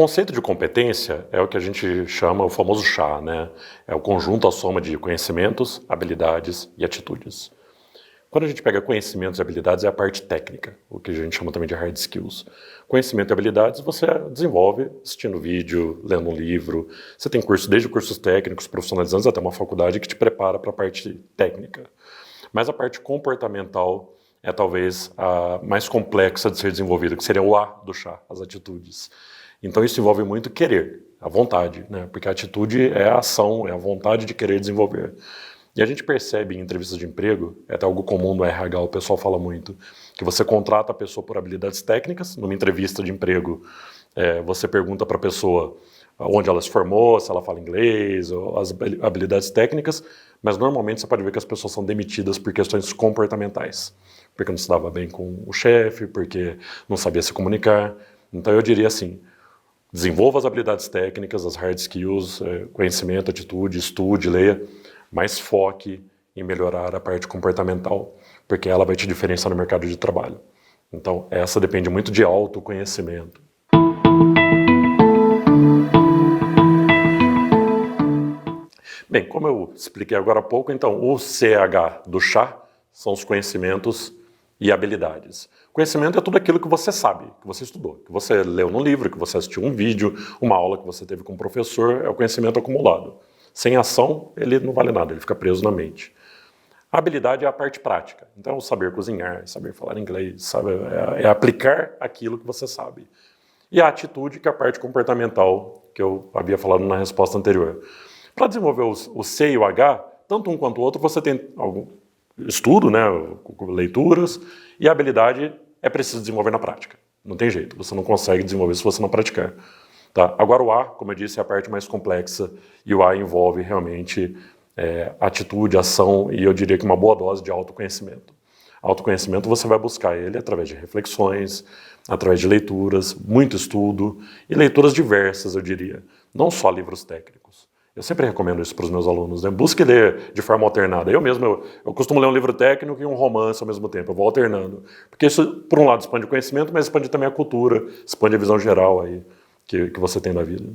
conceito de competência é o que a gente chama o famoso chá, né? É o conjunto, a soma de conhecimentos, habilidades e atitudes. Quando a gente pega conhecimentos e habilidades é a parte técnica, o que a gente chama também de hard skills. Conhecimento e habilidades você desenvolve assistindo vídeo, lendo um livro. Você tem curso, desde cursos técnicos, profissionalizantes, até uma faculdade que te prepara para a parte técnica. Mas a parte comportamental é talvez a mais complexa de ser desenvolvida, que seria o A do chá, as atitudes. Então isso envolve muito querer, a vontade, né? Porque a atitude é a ação, é a vontade de querer desenvolver. E a gente percebe em entrevistas de emprego, é até algo comum no RH, o pessoal fala muito, que você contrata a pessoa por habilidades técnicas, numa entrevista de emprego, você pergunta para a pessoa onde ela se formou, se ela fala inglês, ou as habilidades técnicas, mas normalmente você pode ver que as pessoas são demitidas por questões comportamentais, porque não se dava bem com o chefe, porque não sabia se comunicar. Então eu diria assim, desenvolva as habilidades técnicas, as hard skills, conhecimento, atitude, estude, leia, mas foque em melhorar a parte comportamental, porque ela vai te diferenciar no mercado de trabalho. Então, essa depende muito de autoconhecimento. Bem, como eu expliquei agora há pouco, então, o CH do chá são os conhecimentos e habilidades. Conhecimento é tudo aquilo que você sabe, que você estudou, que você leu num livro, que você assistiu um vídeo, uma aula que você teve com um professor, é o conhecimento acumulado. Sem ação, ele não vale nada, ele fica preso na mente. A habilidade é a parte prática. Então, saber cozinhar, saber falar inglês, é aplicar aquilo que você sabe. E a atitude, que é a parte comportamental, que eu havia falado na resposta anterior. Para desenvolver o C e o H, tanto um quanto o outro, você tem algum estudo, né, leituras, e a habilidade é preciso desenvolver na prática. Não tem jeito, você não consegue desenvolver se você não praticar. Tá? Agora o A, como eu disse, é a parte mais complexa, e o A envolve realmente atitude, ação, e eu diria que uma boa dose de autoconhecimento. Autoconhecimento você vai buscar ele através de reflexões, através de leituras, muito estudo, e leituras diversas, eu diria, não só livros técnicos. Eu sempre recomendo isso para os meus alunos, né? Busque ler de forma alternada. Eu mesmo, eu costumo ler um livro técnico e um romance ao mesmo tempo, eu vou alternando. Porque isso, por um lado, expande o conhecimento, mas expande também a cultura, expande a visão geral aí que você tem da vida.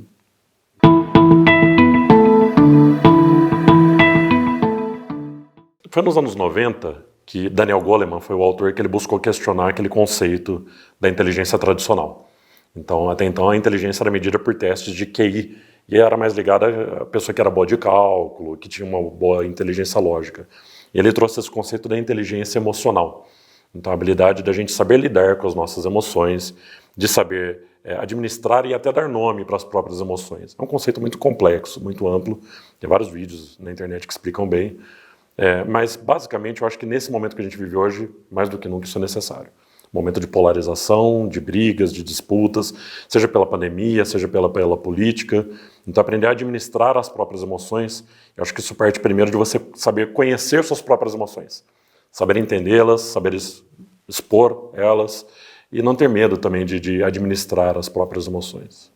Foi nos anos 90 que Daniel Goleman foi o autor que ele buscou questionar aquele conceito da inteligência tradicional. Então, até então, a inteligência era medida por testes de QI, e era mais ligada à pessoa que era boa de cálculo, que tinha uma boa inteligência lógica. E ele trouxe esse conceito da inteligência emocional. Então, a habilidade da gente saber lidar com as nossas emoções, de saber administrar e até dar nome para as próprias emoções. É um conceito muito complexo, muito amplo, tem vários vídeos na internet que explicam bem, mas basicamente eu acho que nesse momento que a gente vive hoje, mais do que nunca isso é necessário. Momento de polarização, de brigas, de disputas, seja pela pandemia, seja pela política. Então aprender a administrar as próprias emoções, eu acho que isso parte primeiro de você saber conhecer suas próprias emoções, saber entendê-las, saber expor elas, e não ter medo também de administrar as próprias emoções.